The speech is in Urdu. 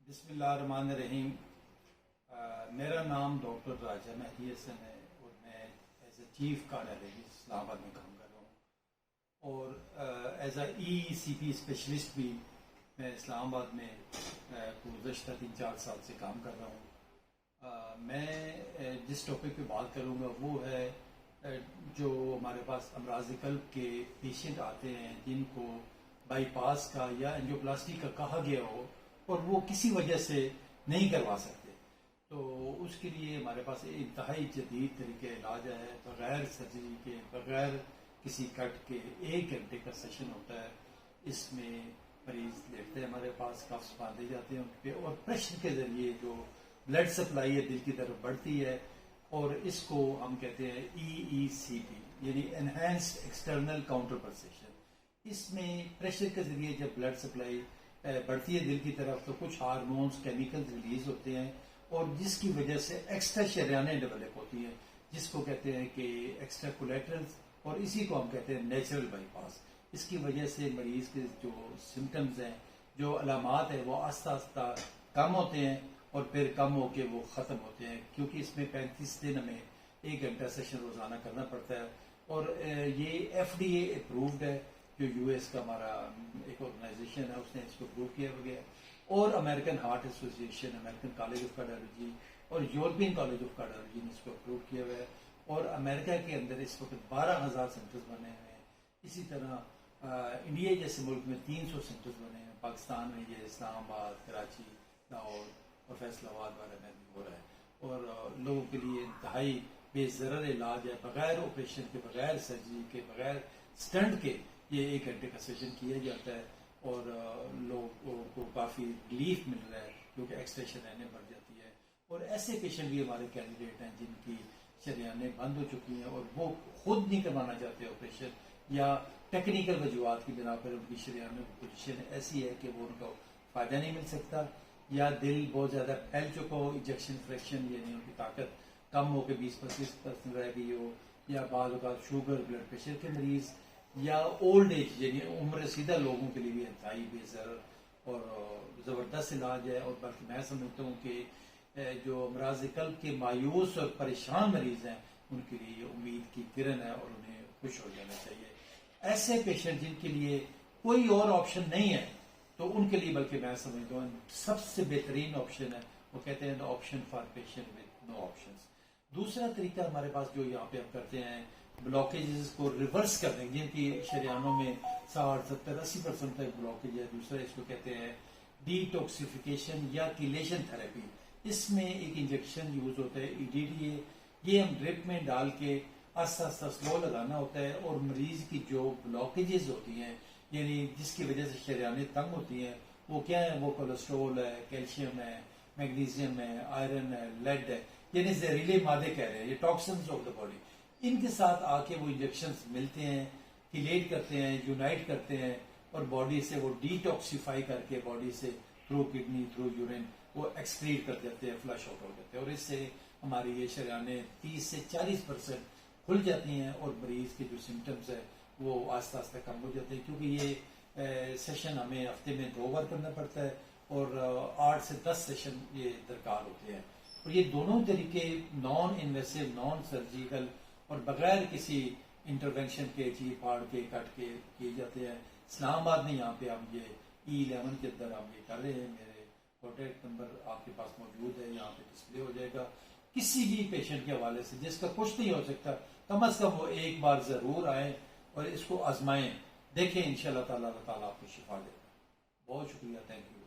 بسم اللہ الرحمن الرحیم۔ میرا نام ڈاکٹر راجہ مہدی حسن ہے اور میں ایز اے چیف کارڈیالوجسٹ اسلام آباد میں کام کر رہا ہوں، اور as a E C P specialist بھی میں اسلام آباد میں گزشتہ 3-4 سال سے کام کر رہا ہوں۔ میں جس ٹاپک پہ بات کروں گا وہ ہے جو ہمارے پاس امراض قلب کے پیشنٹ آتے ہیں جن کو بائی پاس کا یا اینجیوپلاسٹی کا کہا گیا ہو اور وہ کسی وجہ سے نہیں کروا سکتے، تو اس کے لیے ہمارے پاس انتہائی جدید طریقہ علاج ہے۔ بغیر سرجری کے، بغیر کسی کٹ کے 1 گھنٹے کا سیشن ہوتا ہے۔ اس میں مریض لیٹتے ہیں، ہمارے پاس کفس باندھے جاتے ہیں ان پہ، اور پریشر کے ذریعے جو بلڈ سپلائی ہے دل کی طرف بڑھتی ہے، اور اس کو ہم کہتے ہیں ای سی پی، یعنی انہینسڈ ایکسٹرنل کاؤنٹر پلسیشن۔ اس میں پریشر کے ذریعے جب بلڈ سپلائی بڑھتی ہے دل کی طرف تو کچھ ہارمونز کیمیکلز ریلیز ہوتے ہیں، اور جس کی وجہ سے ایکسٹرا شریانیں ڈیولپ ہوتی ہیں جس کو کہتے ہیں کہ ایکسٹرا کولیٹرلز، اور اسی کو ہم کہتے ہیں نیچرل بائی پاس۔ اس کی وجہ سے مریض کے جو سمٹمز ہیں، جو علامات ہیں، وہ آہستہ آہستہ کم ہوتے ہیں اور پھر کم ہو کے وہ ختم ہوتے ہیں، کیونکہ اس میں 35 دن ہمیں 1 گھنٹہ سیشن روزانہ کرنا پڑتا ہے۔ اور یہ ایف ڈی اے اپرووڈ ہے، جو یو ایس کا ہمارا ایک آرگنائزیشن ہے، اس نے اس کو اپروو کیا گیا، اور American heart association, American college of cardiology اور یورپین کالج آف کارڈیالوجی نے اس کو اپروو کیا ہوا ہے، اور امریکہ کے اندر اس وقت 12,000 سینٹرز بنے ہوئے ہیں۔ اسی طرح انڈیا جیسے ملک میں 300 سینٹرز بنے ہیں، پاکستان میں یہ اسلام آباد، کراچی، لاہور اور فیصل آباد والے میں بھی ہو رہا ہے، اور لوگوں کے لیے انتہائی بے ضرر علاج ہے، بغیر آپریشن کے، بغیر سرجری کے، بغیر اسٹنٹ کے یہ 1 گھنٹے کا سیشن کیا جاتا ہے، اور لوگوں کو کافی ریلیف مل رہا ہے کیونکہ ایکسٹرا شریانیں بڑھ جاتی ہے۔ اور ایسے پیشنٹ بھی ہمارے کینڈیڈیٹ ہیں جن کی شریانیں بند ہو چکی ہیں اور وہ خود نہیں کروانا چاہتے آپریشن، یا ٹیکنیکل وجوہات کی بنا پر ان کی شریانوں کی پوزیشن ایسی ہے کہ وہ ان کو فائدہ نہیں مل سکتا، یا دل بہت زیادہ پھیل چکا ہو، انجیکشن فریکشن یعنی ان کی طاقت کم ہو کے 20-25% رہ گئی ہو، یا بعض اوقات شوگر، بلڈ پریشر کے مریض، یا اولڈ ایج یعنی عمر رسیدہ لوگوں کے لیے بھی انتہائی بے ضرر اور زبردست علاج ہے۔ اور بلکہ میں سمجھتا ہوں کہ جو امراض قلب کے مایوس اور پریشان مریض ہیں ان کے لیے یہ امید کی کرن ہے، اور انہیں خوش ہو جانا چاہیے۔ ایسے پیشنٹ جن کے لیے کوئی اور آپشن نہیں ہے تو ان کے لیے بلکہ میں سمجھتا ہوں سب سے بہترین آپشن ہے، وہ کہتے ہیں option for patient with no options. دوسرا طریقہ ہمارے پاس جو یہاں پہ ہم کرتے ہیں بلاکیجز کو ریورس کر دیں، جن کی شریانوں میں 60-70-80% تک بلاکیج ہے۔ دوسرا اس کو کہتے ہیں ڈی ٹاکسیفیکیشن یا کیلیشن تھراپی۔ اس میں ایک انجیکشن یوز ہوتا ہے ای ڈی ڈی اے، یہ ہم ڈرپ میں ڈال کے آہستہ آہستہ سلو لگانا ہوتا ہے، اور مریض کی جو بلاکیجز ہوتی ہیں یعنی جس کی وجہ سے شریانیں تنگ ہوتی ہیں وہ کیا ہے، وہ کولیسٹرول ہے، کیلشیم ہے، میگنیزیم ہے، آئرن ہے، لیڈ ہے، یعنی زہریلے مادے کہہ رہے ہیں، یہ ٹاکسنز آف دا باڈی۔ ان کے ساتھ آ کے وہ انجیکشنز ملتے ہیں، کلیٹ کرتے ہیں، یونائٹ کرتے ہیں، اور باڈی سے وہ ڈی ٹاکسیفائی کر کے باڈی سے تھرو کڈنی، تھرو یورین وہ ایکسکریٹ کر دیتے ہیں، فلش آؤٹ ہو جاتے ہیں، اور اس سے ہماری یہ شریانیں 30-40% کھل جاتی ہیں، اور مریض کے جو سمٹمز ہیں وہ آہستہ آہستہ کم ہو جاتے ہیں، کیونکہ یہ سیشن ہمیں ہفتے میں 2 بار کرنا پڑتا ہے، اور 8 سے 10 سیشن یہ درکار ہوتے ہیں۔ اور یہ دونوں طریقے نان انویسو، نان سرجیکل اور بغیر کسی انٹروینشن کے، چیر پھاڑ کے، کٹ کے کیے جاتے ہیں۔ اسلام آباد میں یہاں پہ ہم یہ E11 کے اندر ہم یہ کر رہے ہیں۔ میرے کانٹیکٹ نمبر آپ کے پاس موجود ہے، یہاں پہ ڈسپلے ہو جائے گا۔ کسی بھی پیشنٹ کے حوالے سے جس کا کچھ نہیں ہو سکتا، کم از کم وہ ایک بار ضرور آئیں اور اس کو آزمائیں، دیکھیں انشاءاللہ تعالیٰ اللہ تعالیٰ آپ کو شفا دے گا۔ بہت شکریہ، تھینک یو۔